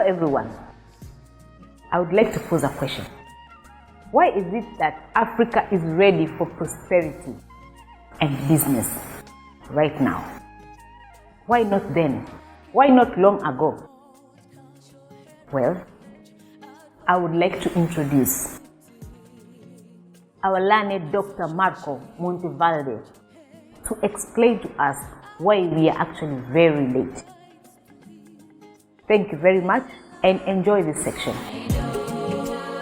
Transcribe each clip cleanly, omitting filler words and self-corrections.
everyone. I would like to pose a question. Why is it that Africa is ready for prosperity and business right now? Why not then? Why not long ago? Well, I would like to introduce our learned Dr. Marco Montevalde to explain to us why we are actually very late. Thank you very much and enjoy this section.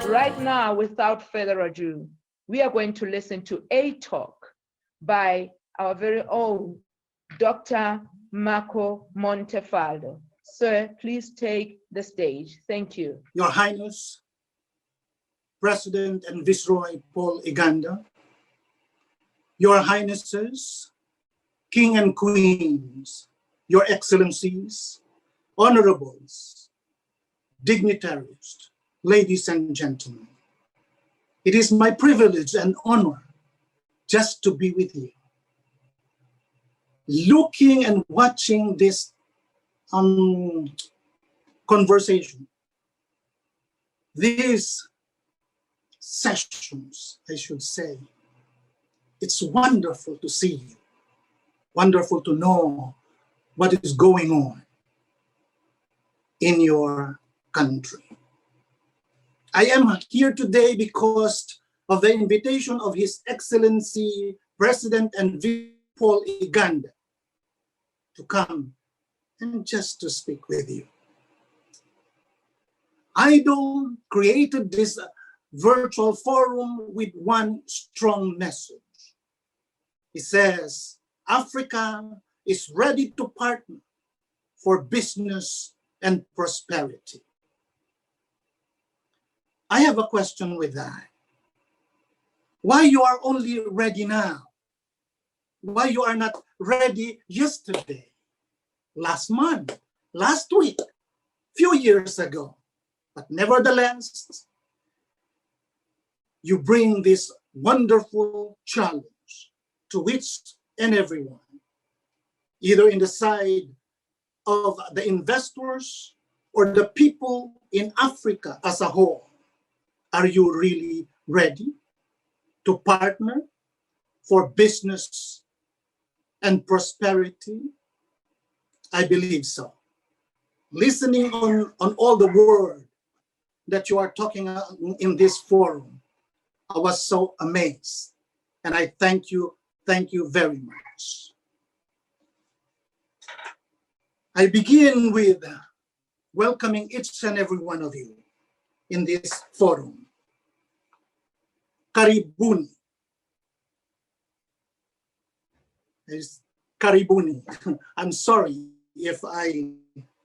Right now, without further ado, we are going to listen to a talk by our very own Dr. Marco Montevalde. Sir, please take the stage. Thank you. Your Highness, President and Viceroy Paul Iganda, Your Highnesses, King and Queens, Your Excellencies, Honorables, dignitaries, ladies and gentlemen, it is my privilege and honor just to be with you. Looking and watching this conversation, these sessions, I should say, it's wonderful to see you, wonderful to know what is going on in your country. I am here today because of the invitation of His Excellency President and Paul Iganda to come and just to speak with you. AIDO created this virtual forum with one strong message. It says, Africa is ready to partner for business and prosperity. I have a question with that. Why you are only ready now? Why you are not ready yesterday, last month, last week, few years ago? But nevertheless, you bring this wonderful challenge to each and everyone, either in the side of the investors or the people in Africa as a whole. Are you really ready to partner for business and prosperity? I believe so. Listening on all the word that you are talking in this forum, I was so amazed. And I thank you very much. I begin with welcoming each and every one of you in this forum. Karibuni. It's Karibuni. I'm sorry if I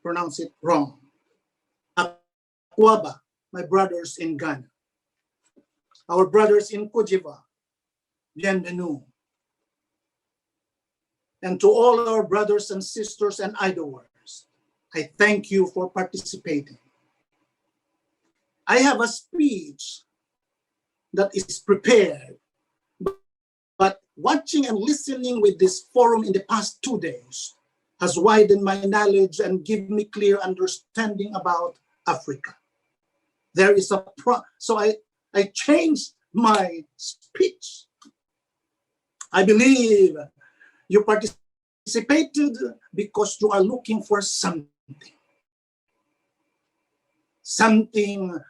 pronounce it wrong. Akwaba, my brothers in Ghana. Our brothers in Kujiva, bienvenue. And to all our brothers and sisters and idlers, I thank you for participating. I have a speech that is prepared, but watching and listening with this forum in the past 2 days has widened my knowledge and given me clear understanding about Africa. There is so I changed my speech. I believe you participated because you are looking for something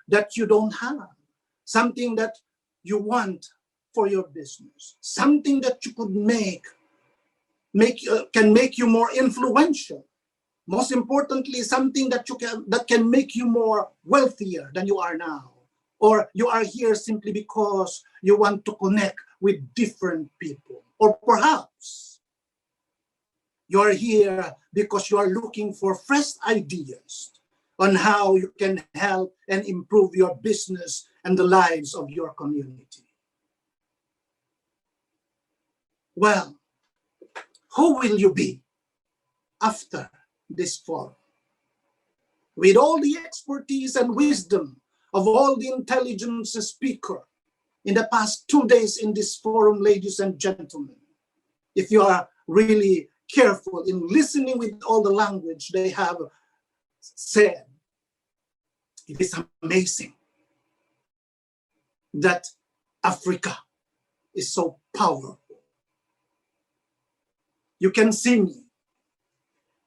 that you don't have, something that you want for your business, something that you could can make you more influential. Most importantly, something that can make you more wealthier than you are now. Or you are here simply because you want to connect with different people. Or perhaps you are here because you are looking for fresh ideas on how you can help and improve your business and the lives of your community. Well, who will you be after this forum? With all the expertise and wisdom of all the intelligence speaker in the past 2 days in this forum, ladies and gentlemen, if you are really careful in listening with all the language they have said, It is amazing that Africa is so powerful. You can see me.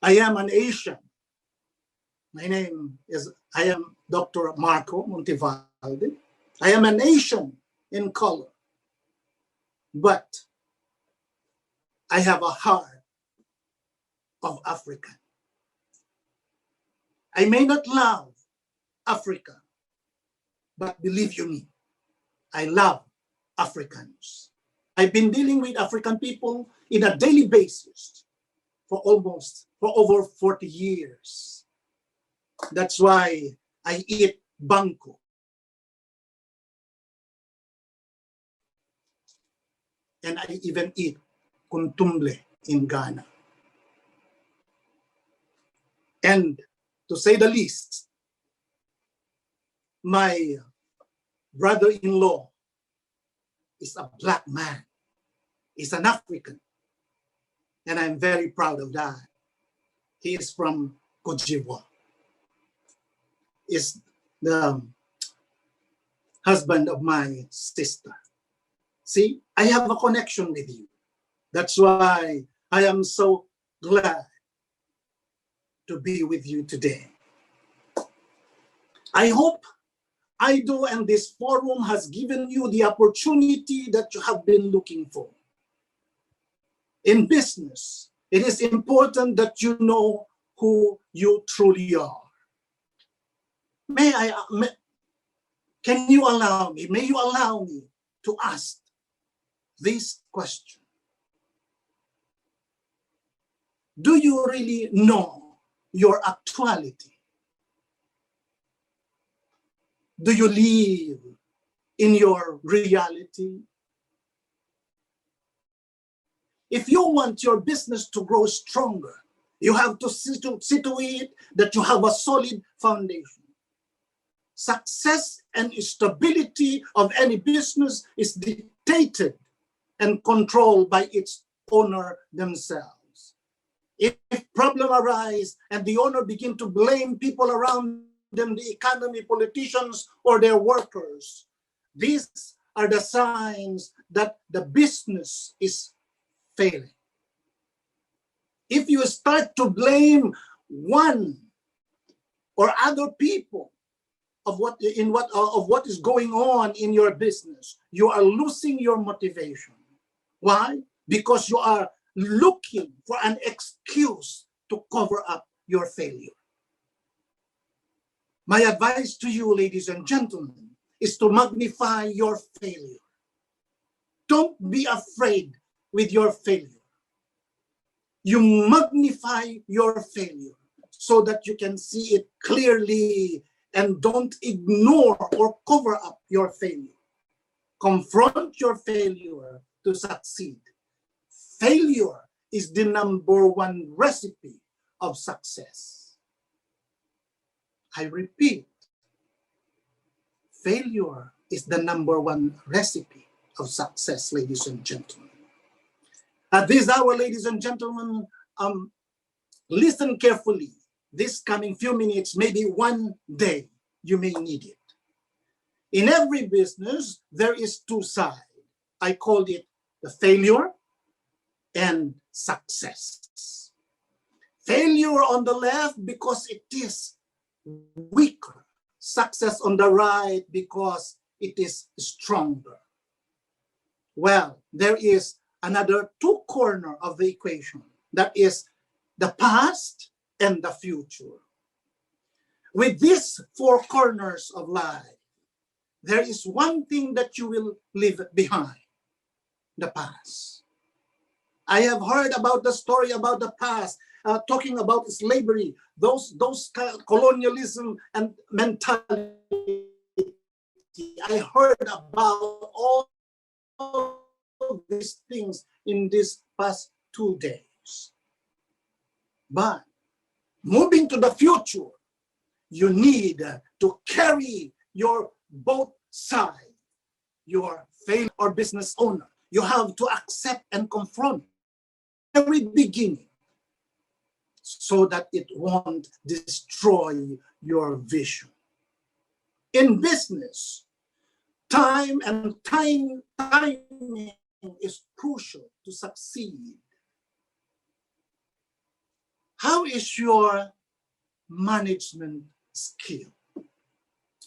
I am an Asian. My name is, I am Dr. Marco Montevalde. I am an Asian in color, but I have a heart of African. I may not love Africa, but believe you me, I love Africans. I've been dealing with African people in a daily basis for over 40 years. That's why I eat banku. And I even eat kuntumble in Ghana. And to say the least, my brother-in-law is a black man. He's an African. And I'm very proud of that. He is from Cote d'Ivoire. Is the husband of my sister. See, I have a connection with you. That's why I am so glad to be with you today. I hope AIDO and this forum has given you the opportunity that you have been looking for. In business, it is important that you know who you truly are. Can you allow me, may you allow me to ask this question? Do you really know your actuality? Do you live in your reality? If you want your business to grow stronger, you have to see to it that you have a solid foundation. Success and stability of any business is dictated and controlled by its owner themselves. If problem arise and the owner begin to blame people around them, the economy, politicians, or their workers, these are the signs that the business is failing. If you start to blame one or other people of what is going on in your business, you are losing your motivation. Why? Because you are looking for an excuse to cover up your failure. My advice to you, ladies and gentlemen, is to magnify your failure. Don't be afraid with your failure. You magnify your failure so that you can see it clearly and don't ignore or cover up your failure. Confront your failure to succeed. Failure is the #1 recipe of success. I repeat, failure is the #1 recipe of success, ladies and gentlemen. At this hour, ladies and gentlemen, listen carefully. This coming few minutes, maybe one day, you may need it. In every business, there is two sides. I called it the failure and success. Failure on the left because it is weaker. Success on the right because it is stronger. Well, there is another two corners of the equation. That is the past and the future. With these four corners of life, there is one thing that you will leave behind: the past. I have heard about the story about the past, talking about slavery, those colonialism and mentality. I heard about all these things in these past 2 days. But moving to the future, you need to carry your both sides, your failure or business owner. You have to accept and confront every beginning so that it won't destroy your vision. In business, time and timing is crucial to succeed. How is your management skill?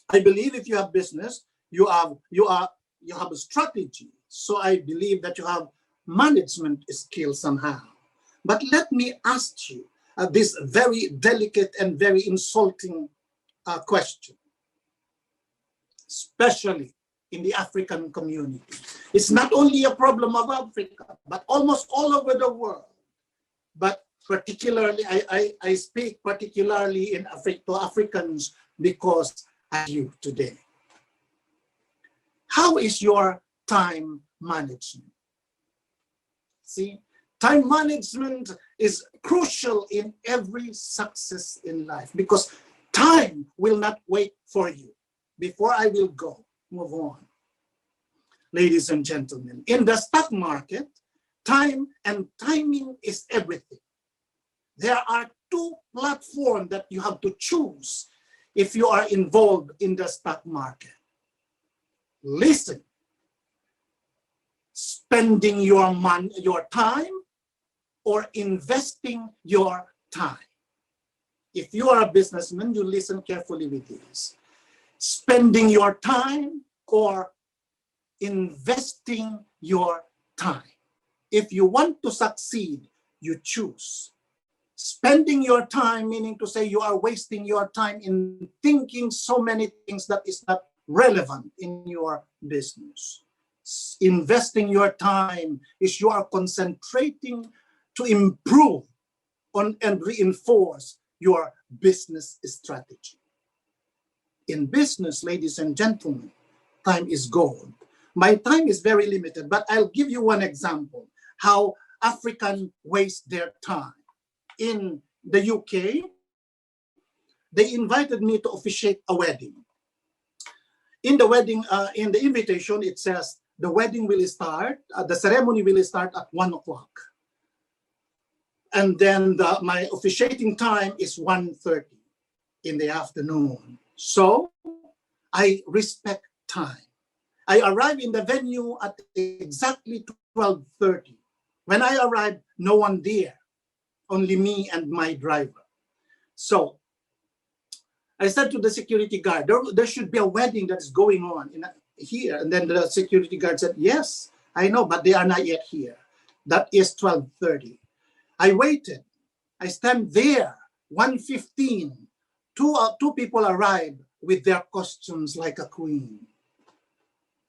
I believe if you have business, you have a strategy. So I believe that you have management skill somehow. But let me ask you this very delicate and very insulting question, especially in the African community. It's not only a problem of Africa, but almost all over the world. But particularly, I speak particularly in to Africans because I you today. How is your time management? See, time management is crucial in every success in life because time will not wait for you. Before I will go, move on. Ladies and gentlemen, in the stock market, time and timing is everything. There are two platforms that you have to choose if you are involved in the stock market. Listen, spending your money, your time, or investing your time. If you are a businessman, you listen carefully with this. Spending your time or investing your time. If you want to succeed, you choose. Spending your time, meaning to say you are wasting your time in thinking so many things that is not relevant in your business. Investing your time is you are concentrating to improve on and reinforce your business strategy. In business, ladies and gentlemen, time is gold. My time is very limited, but I'll give you one example how Africans waste their time. In the UK, they invited me to officiate a wedding. In the wedding, in the invitation, it says the wedding will start, the ceremony will start at 1 o'clock. And then my officiating time is 1:30 in the afternoon. So I respect time. I arrive in the venue at exactly 12:30. When I arrived, no one there, only me and my driver. So I said to the security guard, there should be a wedding that's going on here. And then the security guard said, yes, I know, but they are not yet here. That is 12:30. I waited. I stand there, 1:15. Two people arrived with their costumes like a queen.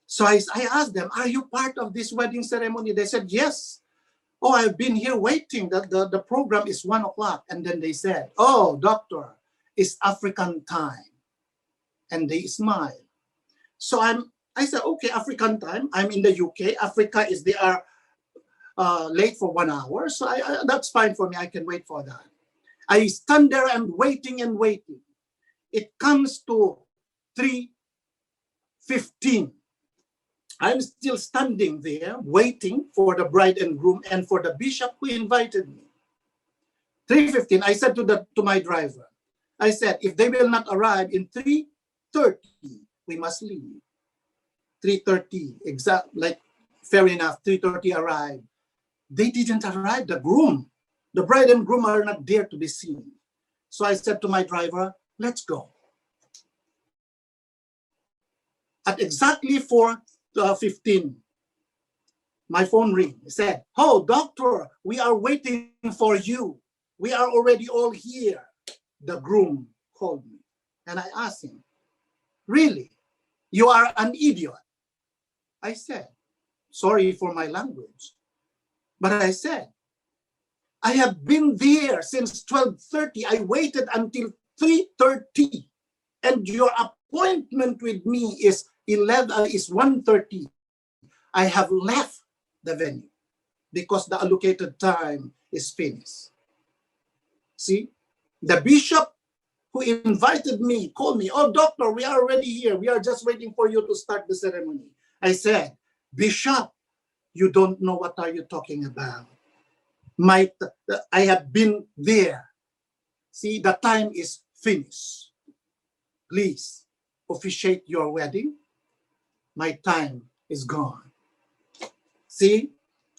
So I asked them, are you part of this wedding ceremony? They said, yes. Oh, I've been here waiting. The program is 1 o'clock. And then they said, oh, doctor, it's African time. And they smiled. So I said, okay, African time. I'm in the UK. Africa they are late for 1 hour. So that's fine for me. I can wait for that. I stand there and waiting and waiting. It comes to 3:15. I'm still standing there waiting for the bride and groom and for the bishop who invited me. 3:15, I said to my driver, I said, if they will not arrive in 3:30, we must leave. 3:30, exact, like fair enough, 3:30 arrived. They didn't arrive, the bride and groom are not there to be seen. So I said to my driver, let's go. At exactly 4:15, my phone rang. It said, oh, doctor, we are waiting for you. We are already all here. The groom called me. And I asked him, really? You are an idiot. I said, sorry for my language. But I said, I have been there since 12:30. I waited until 3:30. And your appointment with me is 1:30. I have left the venue because the allocated time is finished. See, the bishop who invited me called me, oh, doctor, we are already here. We are just waiting for you to start the ceremony. I said, bishop, you don't know what are you talking about. I have been there. See, the time is finished. Please, officiate your wedding, my time is gone. See,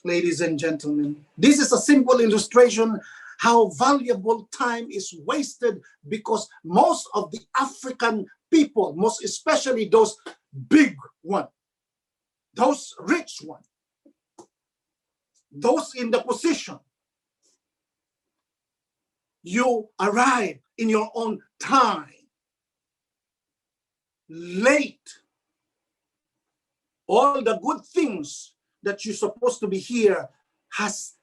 ladies and gentlemen, this is a simple illustration how valuable time is wasted because most of the African people, most especially those big ones, those rich ones, those in the position, you arrive in your own time, late. All the good things that you're supposed to be here has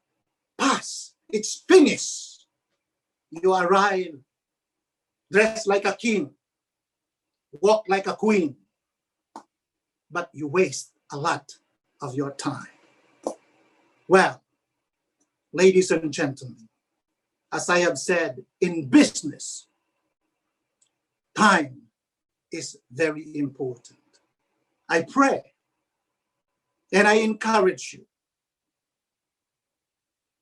passed. It's finished. You arrive dressed like a king, walk like a queen, but you waste a lot of your time. Well, ladies and gentlemen, as I have said, in business, time is very important. I pray and I encourage you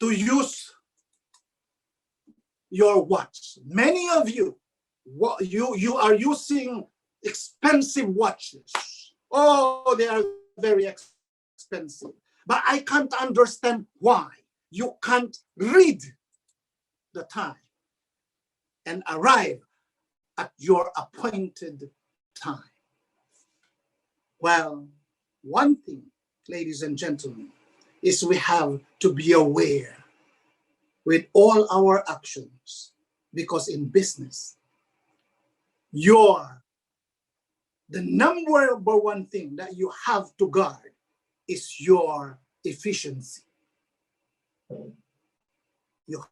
to use your watch. Many of you, you are using expensive watches. Oh, they are very expensive. But I can't understand why you can't read the time and arrive at your appointed time. Well, one thing, ladies and gentlemen, is we have to be aware with all our actions, because in business, the number one thing that you have to guard is your efficiency. You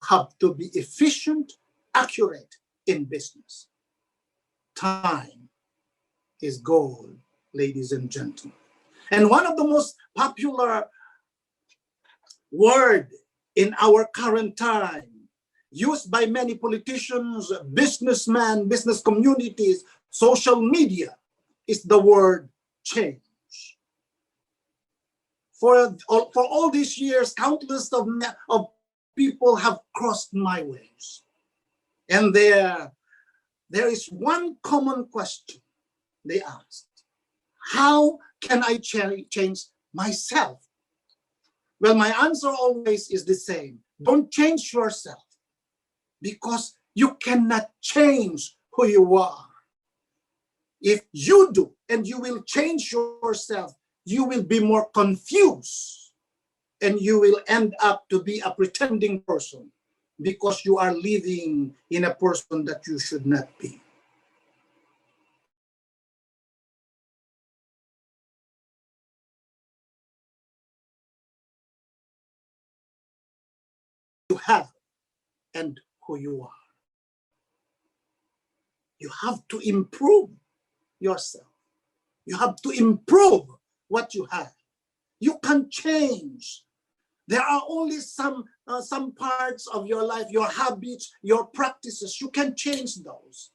have to be efficient, accurate in business. Time is gold, ladies and gentlemen. And one of the most popular words in our current time, used by many politicians, businessmen, business communities, social media, is the word change. For all these years, countless of people have crossed my ways. And there is one common question they asked: how can I change myself? Well, my answer always is the same. Don't change yourself, because you cannot change who you are. If you do, and you will change yourself, you will be more confused, and you will end up to be a pretending person, because you are living in a person that you should not be. You have and who you are. You have to improve yourself. You have to improve what you have. You can change. There are only some parts of your life, your habits, your practices. You can change those.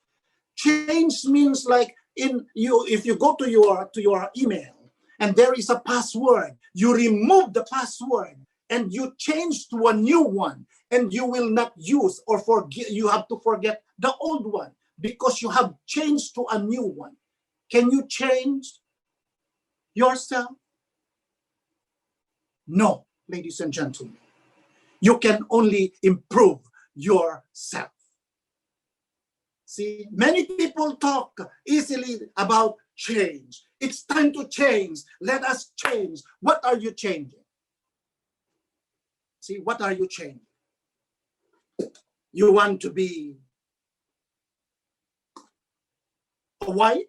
Change means like if you go to your email and there is a password, you remove the password and you change to a new one, and you will not use or forget. You have to forget the old one because you have changed to a new one. Can you change yourself? No, ladies and gentlemen. You can only improve yourself. See, many people talk easily about change. It's time to change. Let us change. What are you changing? See, what are you changing? You want to be a white,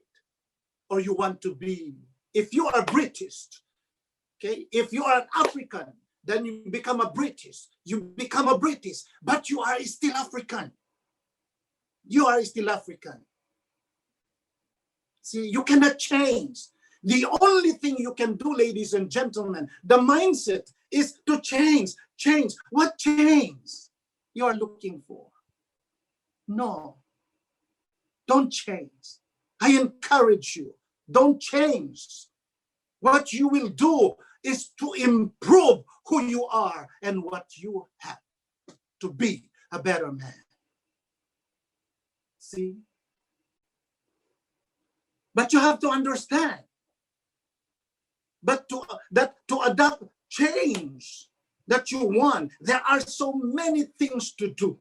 or you want to be, if you are British, okay, if you are an African, then you become a British. You become a British, but you are still African. You are still African. See, you cannot change. The only thing you can do, ladies and gentlemen, the mindset is to change. Change. What change you are looking for? No. Don't change. I encourage you, don't change. What you will do is to improve who you are and what you have to be a better man. See? But you have to understand, but to adopt change that you want, there are so many things to do.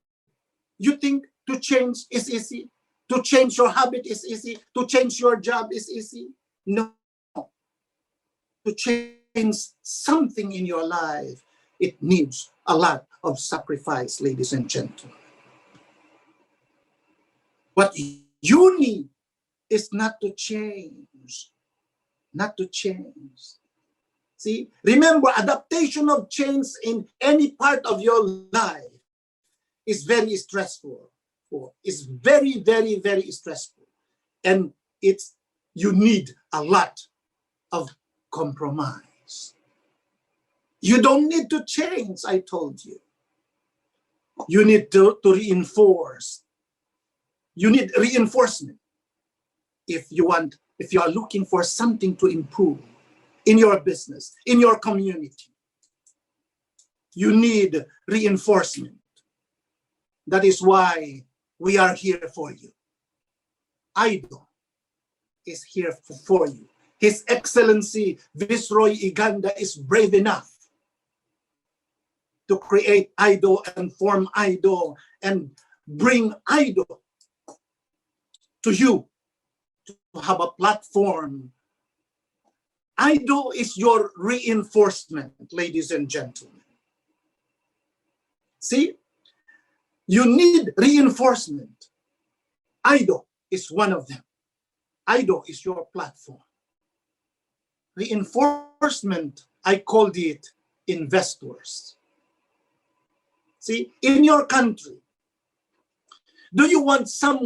You think to change is easy? To change your habit is easy? To change your job is easy? No. To change something in your life, it needs a lot of sacrifice, ladies and gentlemen. What you need is not to change. Not to change. See, remember, adaptation of change in any part of your life is very stressful. It's very, very, very stressful. And you need a lot of compromise. You don't need to change, I told you. You need to reinforce. You need reinforcement if you are looking for something to improve in your business, in your community. You need reinforcement. That is why we are here for you. AIDO is here for you. His Excellency Viceroy Iganda is brave enough to create AIDO and form AIDO and bring AIDO to you to have a platform. AIDO is your reinforcement, ladies and gentlemen. See, you need reinforcement. AIDO is one of them. AIDO is your platform. Reinforcement, I called it investors. See, in your country, do you want some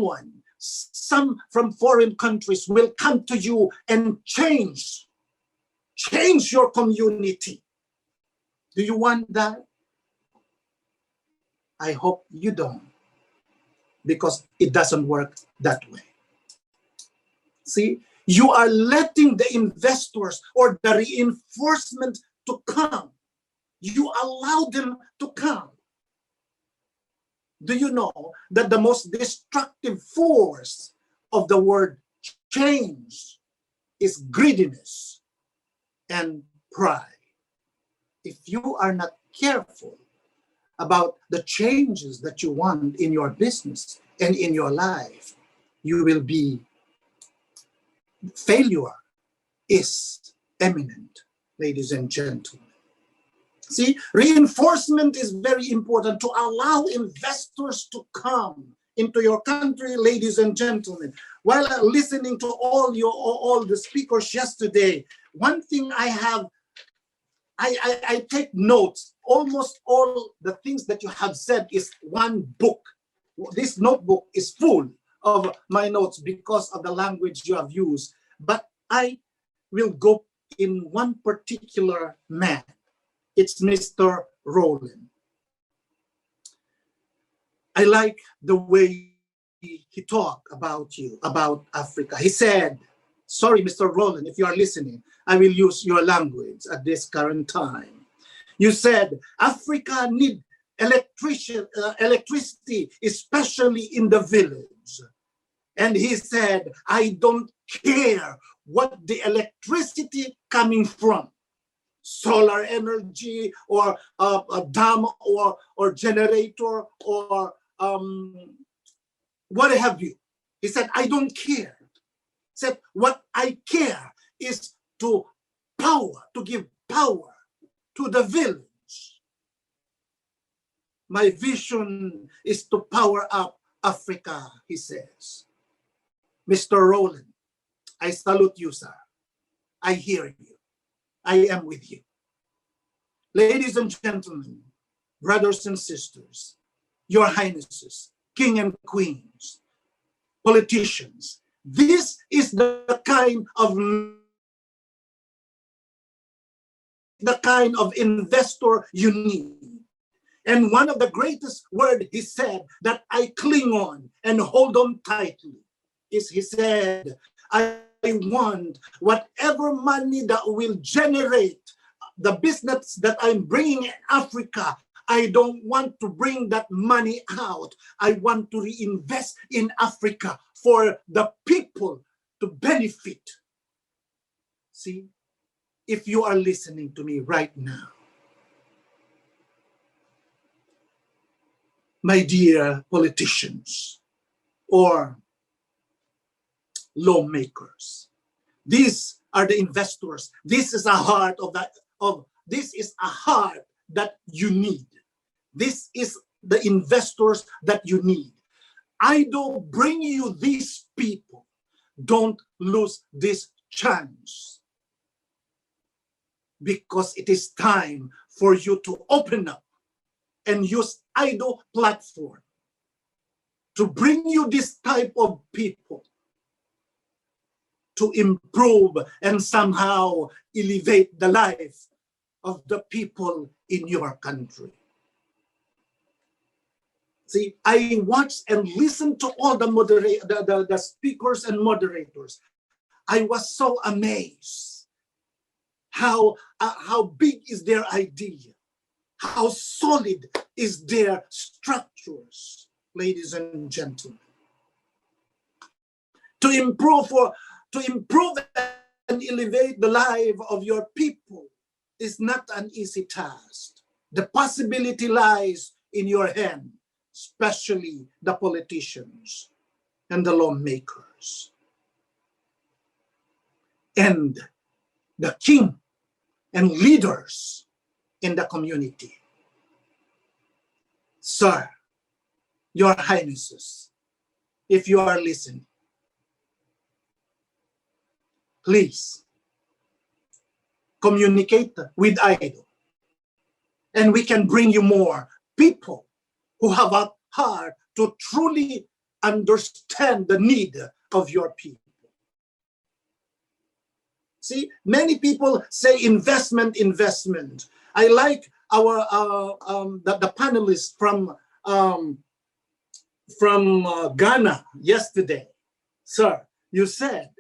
from foreign countries will come to you and change your community? Do you want that? I hope you don't, because it doesn't work that way. See, you are letting the investors or the reinforcement to come. You allow them to come. Do you know that the most destructive force of the word change is greediness and pride? If you are not careful about the changes that you want in your business and in your life, you will be failure is imminent, ladies and gentlemen. See, reinforcement is very important to allow investors to come into your country, ladies and gentlemen. While listening to all the speakers yesterday, one thing I take notes. Almost all the things that you have said is one book. This notebook is full of my notes because of the language you have used. But I will go in one particular man. It's Mr. Rowland. I like the way he talked about you, about Africa. He said, sorry, Mr. Rowland, if you are listening, I will use your language at this current time. You said, Africa needs electricity, especially in the village. And he said, I don't care what the electricity coming from. Solar energy or a dam or generator or what have you. He said, I don't care. He said, what I care is to give power to the village. My vision is to power up Africa, he says. Mr. Rowland, I salute you, sir. I hear you. I am with you. Ladies and gentlemen, brothers and sisters, your highnesses, king and queens, politicians, this is the kind of investor you need. And one of the greatest words he said that I cling on and hold on tightly is he said, I want whatever money that will generate the business that I'm bringing in Africa. I don't want to bring that money out. I want to reinvest in Africa for the people to benefit. See, if you are listening to me right now, my dear politicians or lawmakers, these are the investors. This is a heart this is a heart that you need. This is the investors that you need. AIDO bring you these people. Don't lose this chance, because it is time for you to open up and use AIDO platform to bring you this type of people to improve and somehow elevate the life of the people in your country. See, I watched and listened to all the speakers and moderators. I was so amazed how big is their idea, how solid is their structures, ladies and gentlemen. To improve and elevate the life of your people is not an easy task. The possibility lies in your hand, especially the politicians and the lawmakers and the king and leaders in the community. Sir, your highnesses, if you are listening, please communicate with AIDO, and we can bring you more people who have a heart to truly understand the need of your people. See, many people say investment. I like the panelists from Ghana yesterday. Sir, you said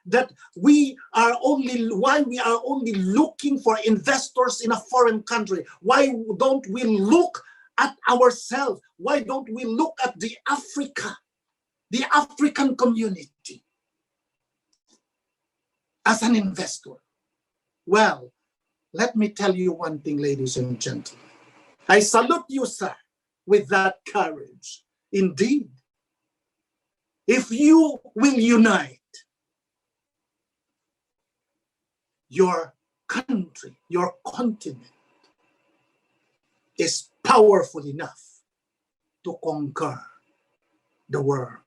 that we are only looking for investors in a foreign country. Why don't we look at ourselves? Why don't we look at the African community as an investor? Well, let me tell you one thing, ladies and gentlemen. I salute you, sir, with that courage. Indeed, if you will unite, your country, your continent is powerful enough to conquer the world.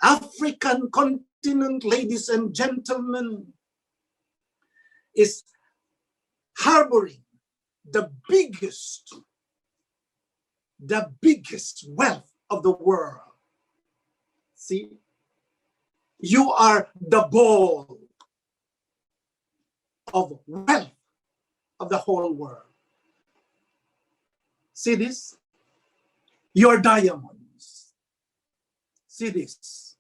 African continent, ladies and gentlemen, is harboring the biggest wealth of the world. See, you are the ball of wealth of the whole world. See this? Your diamonds. See this?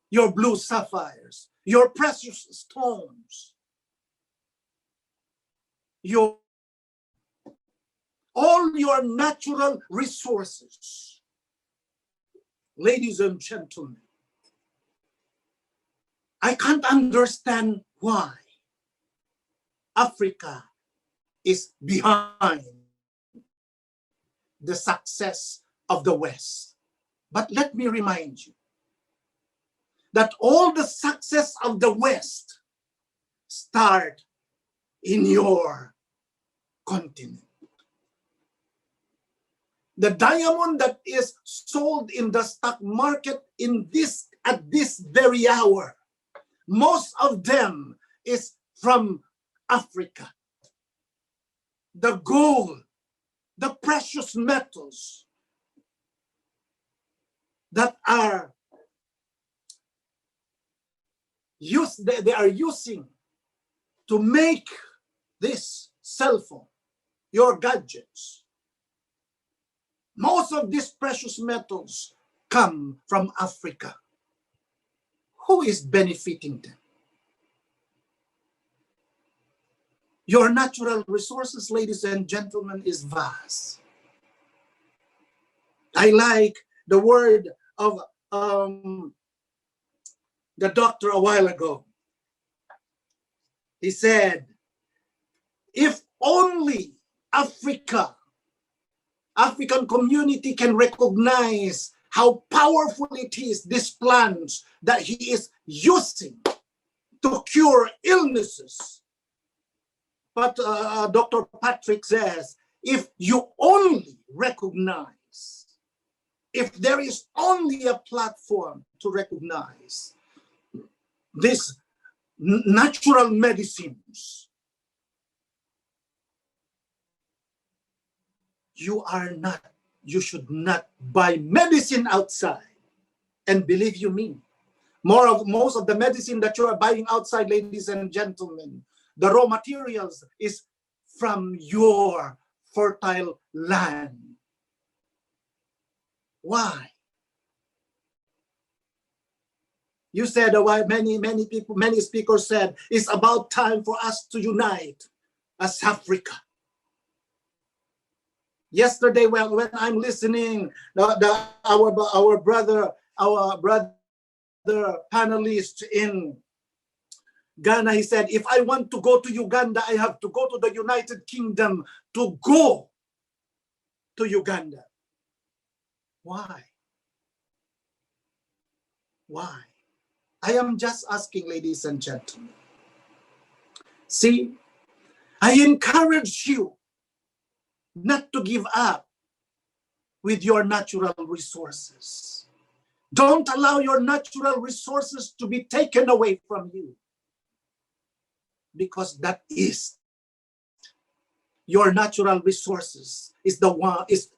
Your blue sapphires, your precious stones, all your natural resources. Ladies and gentlemen, I can't understand why Africa is behind the success of the West. But let me remind you that all the success of the West start in your continent. The diamond that is sold in the stock market at this very hour, most of them is from Africa. The gold, the precious metals that are they are using to make this cell phone, your gadgets. Most of these precious metals come from Africa. Who is benefiting them? Your natural resources, ladies and gentlemen, is vast. I like the word of the doctor a while ago. He said, if only African community can recognize how powerful it is, these plants that he is using to cure illnesses. But Dr. Patrick says, if you only recognize, if there is only a platform to recognize these natural medicines, you should not buy medicine outside. And believe you me, most of the medicine that you are buying outside, ladies and gentlemen, the raw materials is from your fertile land. Why? You said why many people, many speakers said it's about time for us to unite as Africa. Yesterday, when I'm listening, our brother panelist in Ghana, he said, if I want to go to Uganda, I have to go to the United Kingdom to go to Uganda. Why? Why? I am just asking, ladies and gentlemen. See, I encourage you not to give up with your natural resources. Don't allow your natural resources to be taken away from you, because that is your natural resources is the one, is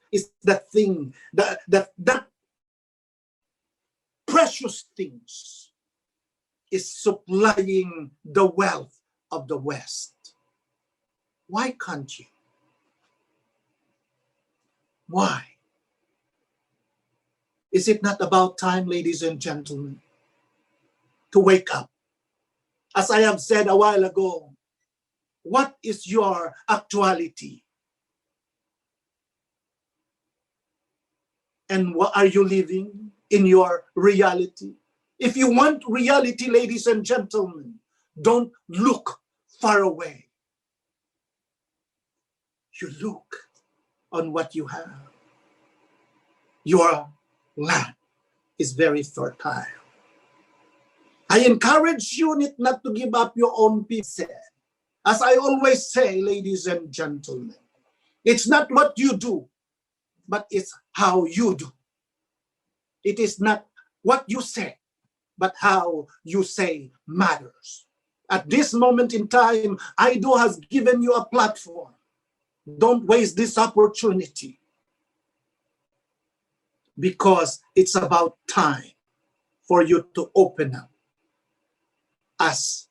the thing, that precious things is supplying the wealth of the West. Why can't you? Why? Is it not about time, ladies and gentlemen, to wake up? As I have said a while ago, what is your actuality? And what are you living in your reality? If you want reality, ladies and gentlemen, don't look far away. You look on what you have. Your land is very fertile. I encourage you not to give up your own peace. As I always say, ladies and gentlemen, it's not what you do, but it's how you do. It is not what you say, but how you say matters. At this moment in time, AIDO has given you a platform. Don't waste this opportunity, because it's about time for you to open up as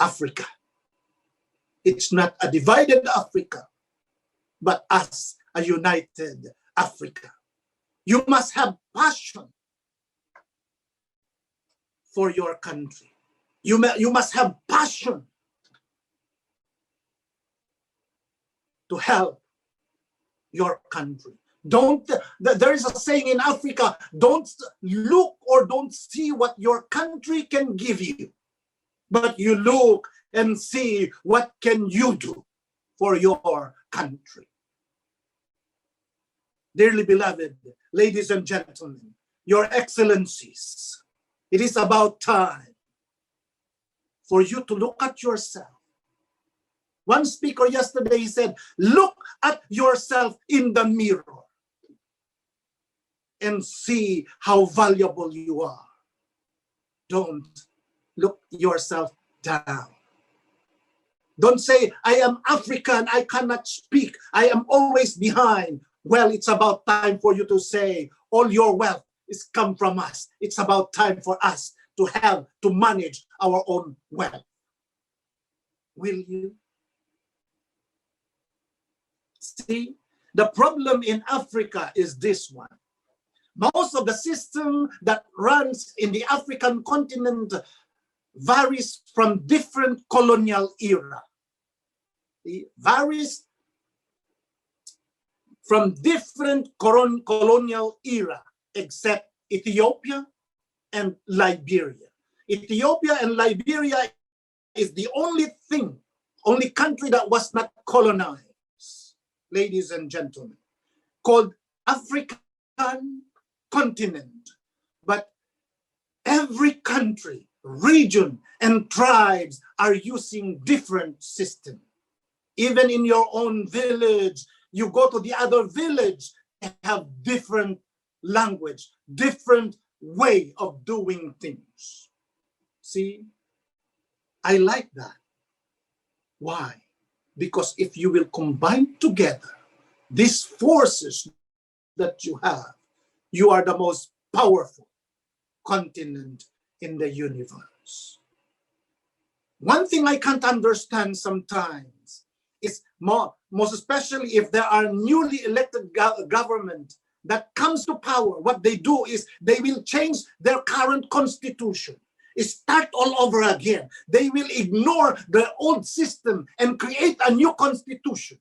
Africa. It's not a divided Africa, but as a united Africa. You must have passion for your country. You must have passion to help your country. There is a saying in Africa, don't look or don't see what your country can give you, but you look and see what can you do for your country. Dearly beloved, ladies and gentlemen, your excellencies, it is about time for you to look at yourself. One speaker yesterday, he said, look at yourself in the mirror and see how valuable you are. Don't look yourself down. Don't say, I am African, I cannot speak, I am always behind. Well, it's about time for you to say, all your wealth is come from us. It's about time for us to have to manage our own wealth. Will you? See, the problem in Africa is this one. Most of the system that runs in the African continent varies from different colonial era. It varies from different colonial era, except Ethiopia and Liberia. Ethiopia and Liberia is the only country that was not colonized, ladies and gentlemen, called African continent. But every country, region, and tribes are using different systems. Even in your own village, you go to the other village, they have different language, different way of doing things. See, I like that. Why? Because if you will combine together these forces that you have, you are the most powerful continent in the universe. One thing I can't understand sometimes is most especially if there are newly elected government that comes to power, what they do is they will change their current constitution. Start all over again. They will ignore the old system and create a new constitution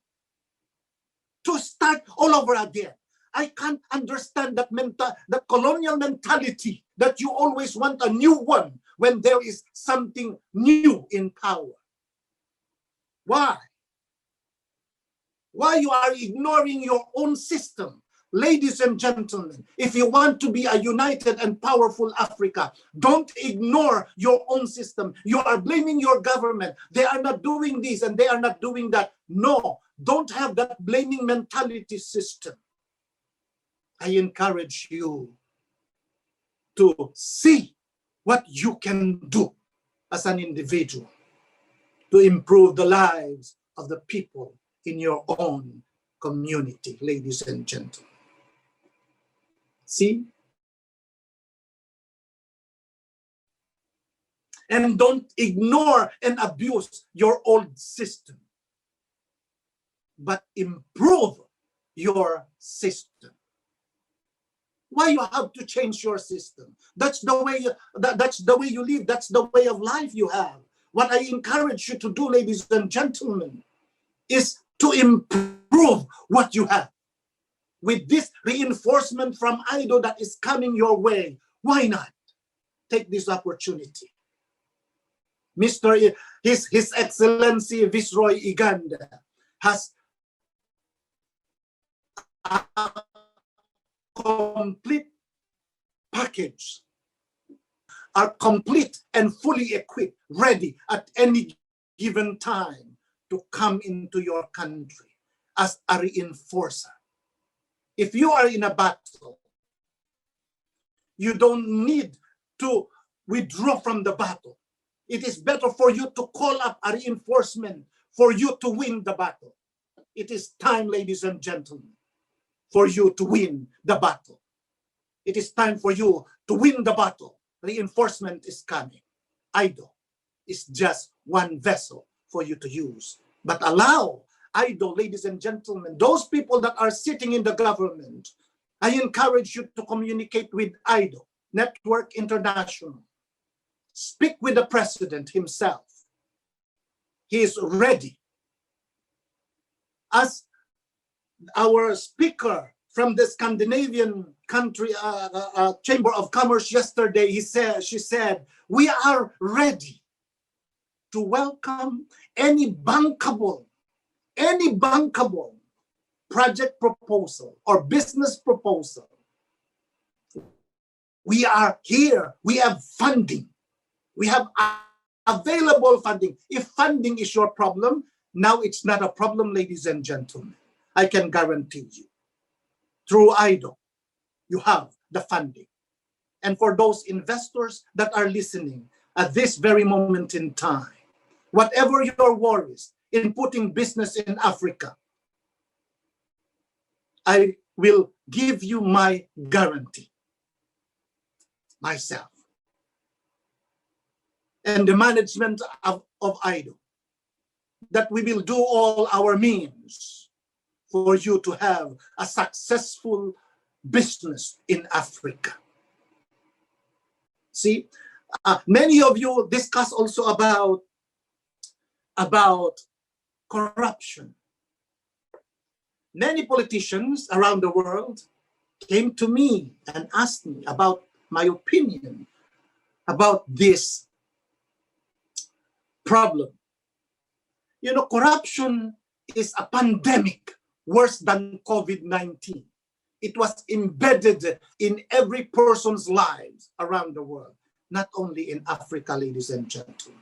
to start all over again. I can't understand that colonial mentality that you always want a new one when there is something new in power. Why? Why you are ignoring your own system? Ladies and gentlemen, if you want to be a united and powerful Africa, don't ignore your own system. You are blaming your government. They are not doing this and they are not doing that. No, don't have that blaming mentality system. I encourage you to see what you can do as an individual to improve the lives of the people in your own community, ladies and gentlemen. See? And don't ignore and abuse your old system, but improve your system. Why you have to change your system? That's the way that's the way you live. That's the way of life you have. What I encourage you to do, ladies and gentlemen, is to improve what you have. With this reinforcement from AIDO that is coming your way, why not take this opportunity? His Excellency Viceroy Iganda has a complete package, are complete and fully equipped, ready at any given time to come into your country as a reinforcer. If you are in a battle, you don't need to withdraw from the battle. It is better for you to call up a reinforcement for you to win the battle. It is time, ladies and gentlemen, for you to win the battle. It is time for you to win the battle. Reinforcement is coming. AIDO is just one vessel for you to use. But allow AIDO, ladies and gentlemen, those people that are sitting in the government, I encourage you to communicate with AIDO, Network International. Speak with the president himself. He is ready. As our speaker from the Scandinavian country Chamber of Commerce yesterday, she said, we are ready to welcome any bankable project proposal or business proposal. We are here. We have funding. We have available funding. If funding is your problem, now it's not a problem, ladies and gentlemen. I can guarantee you. Through AIDO, you have the funding. And for those investors that are listening at this very moment in time, whatever your worries in putting business in Africa, I will give you my guarantee, myself, and the management of AIDO, that we will do all our means for you to have a successful business in Africa. See, many of you discuss also about corruption. Many politicians around the world came to me and asked me about my opinion about this problem. You know, corruption is a pandemic worse than COVID-19. It was embedded in every person's lives around the world, not only in Africa, ladies and gentlemen.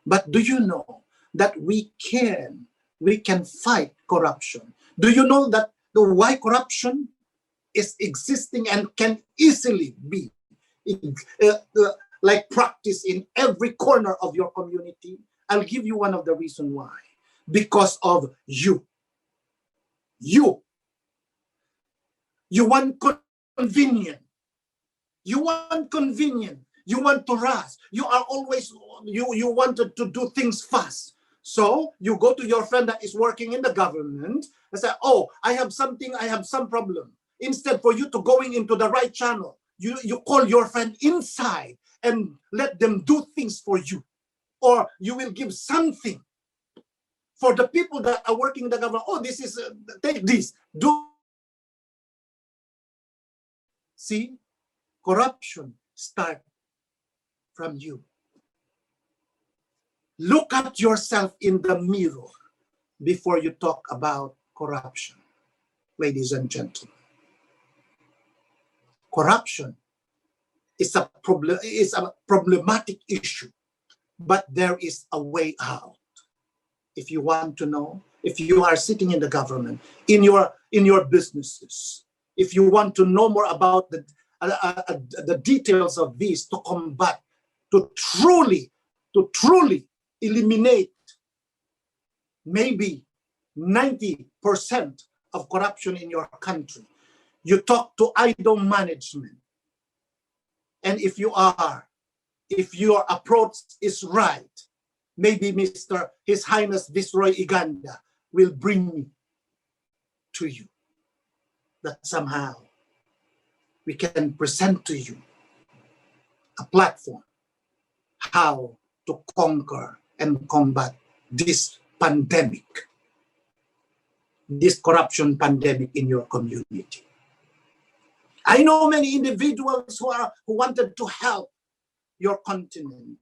But do you know that we can fight corruption? Do you know that why corruption is existing and can easily be like practice in every corner of your community? I'll give you one of the reasons why. Because of you. You want convenient. You want convenient. You want to rush. You are always, you wanted to do things fast. So you go to your friend that is working in the government and say, oh, I have some problem. Instead for you to going into the right channel, you call your friend inside and let them do things for you. Or you will give something for the people that are working in the government. Oh, this is, take this, do. See, corruption starts from you. Look at yourself in the mirror before you talk about corruption, ladies and gentlemen. Corruption is a problematic issue, but there is a way out. If you want to know, if you are sitting in the government, in your businesses, if you want to know more about the details of this to combat, to truly eliminate maybe 90% of corruption in your country, you talk to AIDO management. And if your approach is right, maybe His Highness Viceroy Iganda will bring me to you. That somehow we can present to you a platform how to conquer and combat this pandemic, this corruption pandemic in your community. I know many individuals who wanted to help your continent.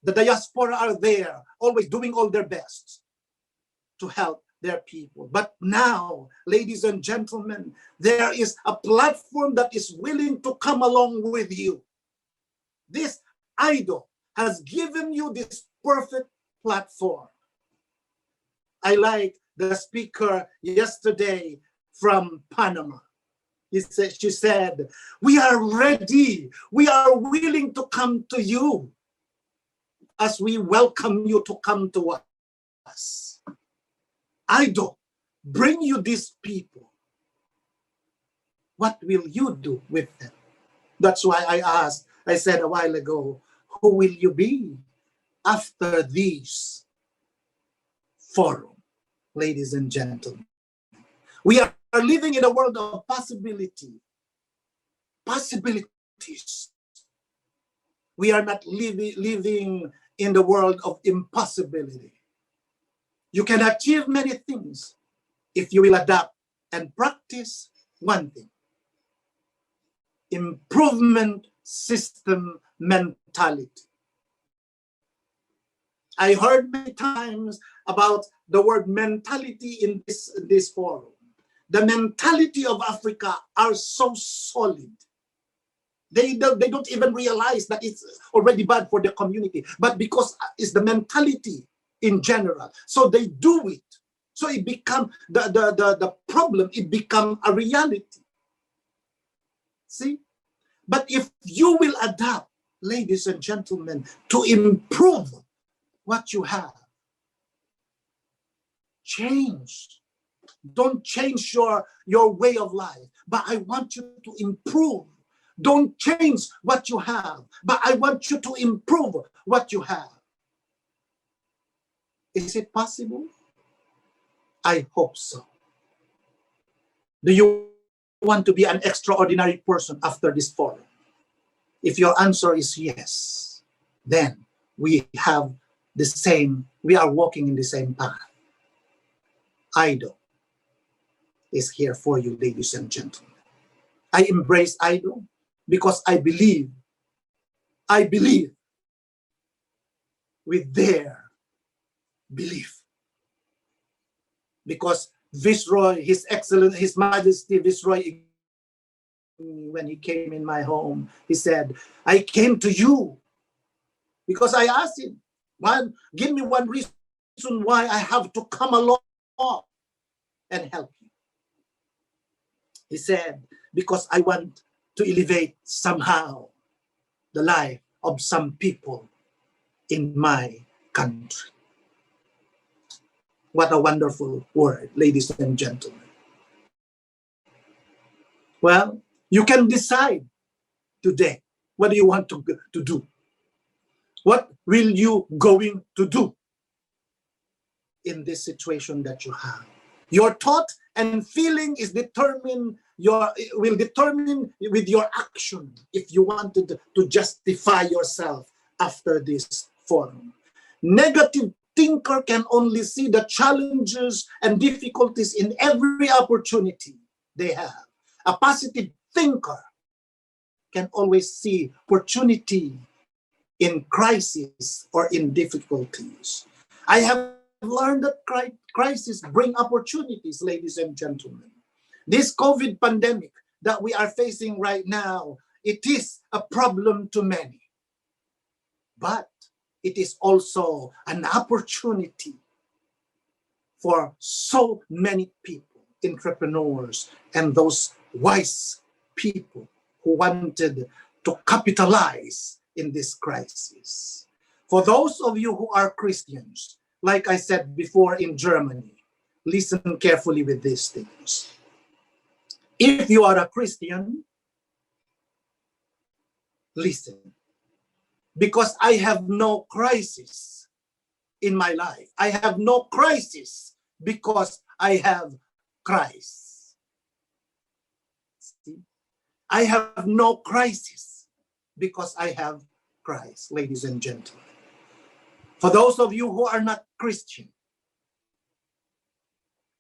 The diaspora are there, always doing all their best to help their people. But now, ladies and gentlemen, there is a platform that is willing to come along with you. This AIDO has given you this perfect platform. I like the speaker yesterday from Panama. She said, we are ready. We are willing to come to you as we welcome you to come to us. AIDO, bring you these people. What will you do with them? That's why I said a while ago, who will you be after this forum, ladies and gentlemen? We are living in a world of possibilities. We are not living in the world of impossibility. You can achieve many things if you will adapt and practice one thing: improvement system mentality. I heard many times about the word mentality in this forum. The mentality of Africa are so solid. They don't even realize that it's already bad for the community, but because it's the mentality in general, so they do it. So it become the problem. It become a reality. See, but if you will adapt, ladies and gentlemen, to improve what you have, change. Don't change your way of life, but I want you to improve. Don't change what you have, but I want you to improve what you have. Is it possible? I hope so. Do you want to be an extraordinary person after this forum? If your answer is yes, then we are walking in the same path. AIDO is here for you, ladies and gentlemen. I embrace AIDO because I believe I believe with their belief. Because Viceroy, His Excellency, His Majesty Viceroy, when he came in my home, he said, I came to you because I asked him, give me one reason why I have to come along and help you. He said, because I want to elevate somehow the life of some people in my country. What a wonderful word, ladies and gentlemen. Well, you can decide today, what do you want to do? What will you going to do in this situation that you have? Your thought and feeling is will determine with your action if you wanted to justify yourself after this forum. Negative thinker can only see the challenges and difficulties in every opportunity they have. A positive thinker can always see opportunity in crisis or in difficulties. I have learned that crisis bring opportunities, ladies and gentlemen. This COVID pandemic that we are facing right now, it is a problem to many, but it is also an opportunity for so many people, entrepreneurs, and those wise people who wanted to capitalize in this crisis. For those of you who are Christians, like I said before in Germany, listen carefully with these things. If you are a Christian, listen. Because I have no crisis in my life. I have no crisis because I have Christ. See? I have no crisis because I have Christ, ladies and gentlemen. For those of you who are not Christian,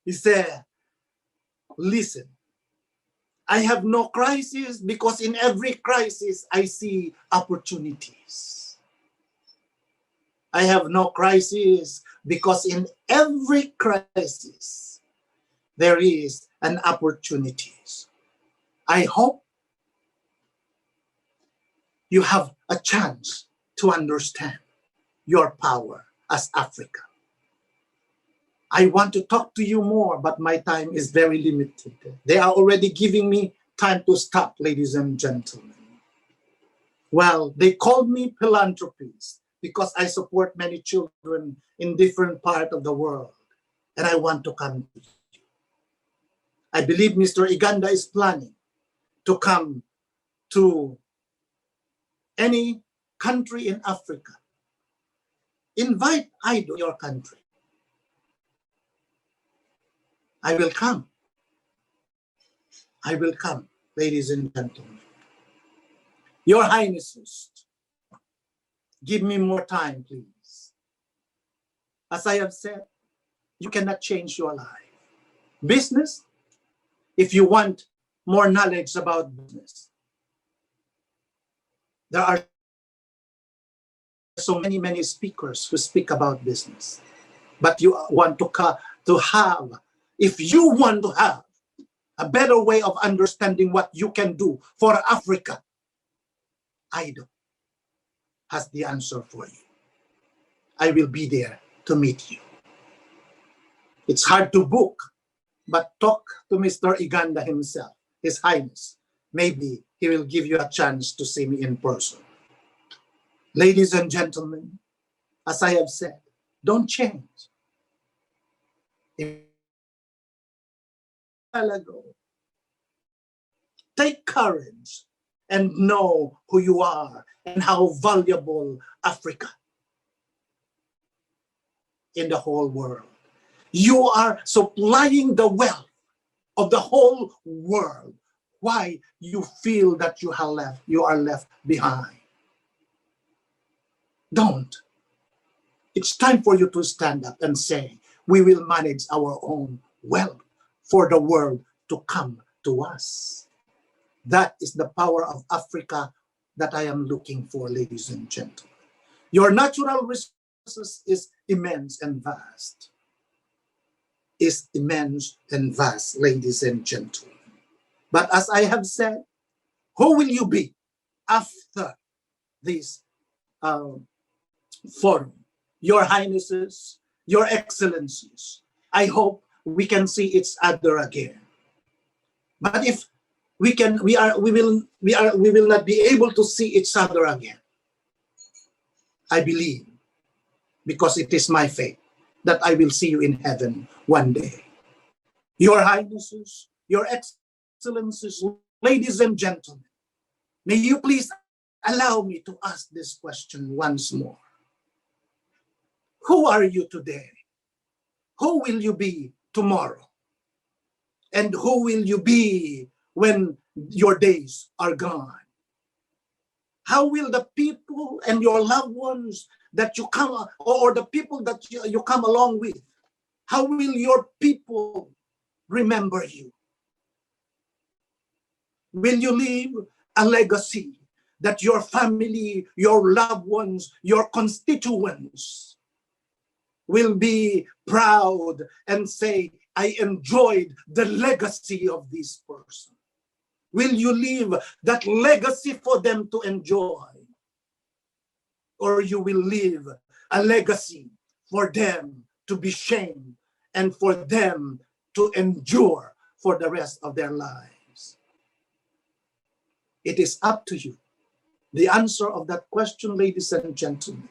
he said, listen, I have no crisis because in every crisis I see opportunities. I have no crisis because in every crisis there is an opportunity. I hope you have a chance to understand your power as Africa. I want to talk to you more, but my time is very limited. They are already giving me time to stop, ladies and gentlemen. Well, they called me philanthropist because I support many children in different parts of the world, and I want to come to you. I believe Mr. Iganda is planning to come to any country in Africa. Invite AIDO to your country. I will come. I will come, ladies and gentlemen. Your Highnesses, give me more time, please. As I have said, you cannot change your life. Business, if you want more knowledge about business, there are so many speakers who speak about business. But you want to have, if you want to have a better way of understanding what you can do for Africa, AIDO has the answer for you. I will be there to meet you. It's hard to book, but talk to Mr. Iganda himself, His Highness. Maybe he will give you a chance to see me in person. Ladies and gentlemen, as I have said, don't change. A while ago, take courage and know who you are and how valuable Africa in the whole world. You are supplying the wealth of the whole world. Why you feel that you are left behind? Don't. It's time for you to stand up and say, we will manage our own wealth for the world to come to us. That is the power of Africa that I am looking for, ladies and gentlemen. Your natural resources is immense and vast. Is immense and vast, ladies and gentlemen. But as I have said, who will you be after this forum? Your Highnesses, Your Excellencies, I hope we can see each other again. But if we will not be able to see each other again, I believe, because it is my faith, that I will see you in heaven one day. Your Highnesses, Your Excellencies, ladies and gentlemen, may you please allow me to ask this question once more. Who are you today? Who will you be tomorrow? And who will you be when your days are gone? How will the people and your loved ones that you come, or the people that you come along with, how will your people remember you? Will you leave a legacy that your family, your loved ones, your constituents will be proud and say, I enjoyed the legacy of this person? Will you leave that legacy for them to enjoy? Or you will leave a legacy for them to be shamed and for them to endure for the rest of their lives? It is up to you. The answer of that question, ladies and gentlemen,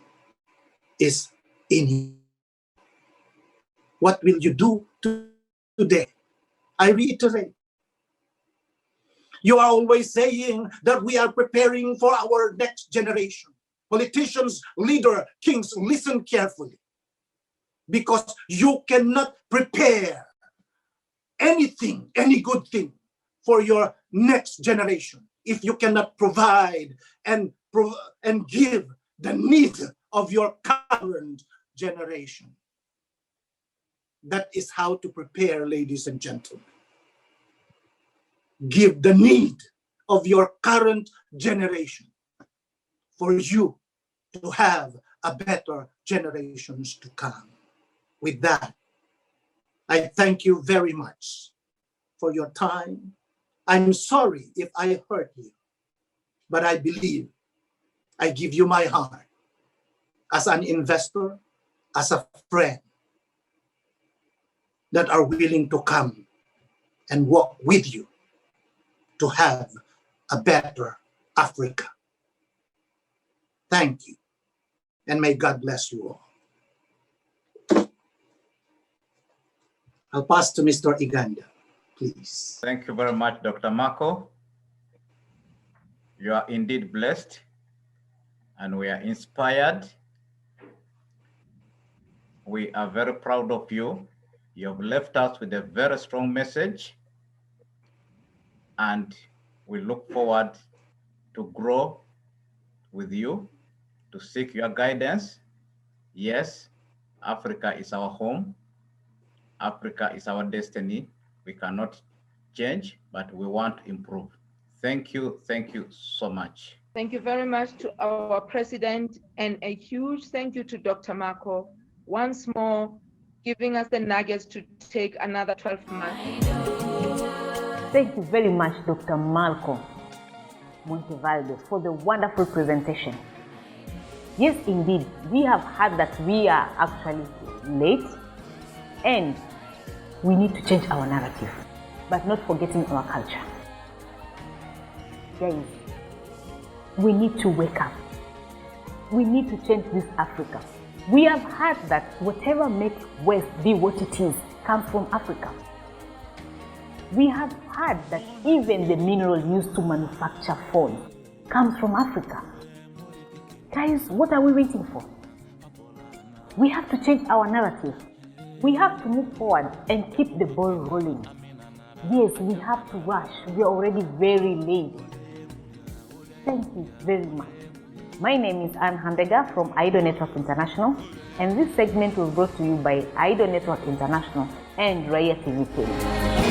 is in you. What will you do today? I reiterate. You are always saying that we are preparing for our next generation. Politicians, leaders, kings, listen carefully. Because you cannot prepare anything, any good thing for your next generation if you cannot provide and give the need of your current generation. That is how to prepare, ladies and gentlemen. Give the need of your current generation for you to have a better generations to come. With that, I thank you very much for your time. I'm sorry if I hurt you, but I believe I give you my heart as an investor, as a friend that are willing to come and walk with you to have a better Africa. Thank you, and may God bless you all. I'll pass to Mr. Iganda, please. Thank you very much, Dr. Marco. You are indeed blessed, and we are inspired. We are very proud of you. You have left us with a very strong message, and we look forward to grow with you, to seek your guidance. Yes, Africa is our home. Africa is our destiny. We cannot change, but we want to improve. Thank you so much. Thank you very much to our president, and a huge thank you to Dr. Marco, once more giving us the nuggets to take another 12 months. Thank you very much, Dr. Marco MONTEVALDE, for the wonderful presentation. Yes, indeed, we have heard that we are actually late and we need to change our narrative, but not forgetting our culture. Guys, we need to wake up. We need to change this Africa. We have heard that whatever makes West be what it is comes from Africa. We have heard that even the mineral used to manufacture phones comes from Africa. Guys, what are we waiting for? We have to change our narrative. We have to move forward and keep the ball rolling. Yes, we have to rush. We are already very late. Thank you very much. My name is Anne Hambega from AIDO Network International, and this segment was brought to you by AIDO Network International and Raya TV Kenya.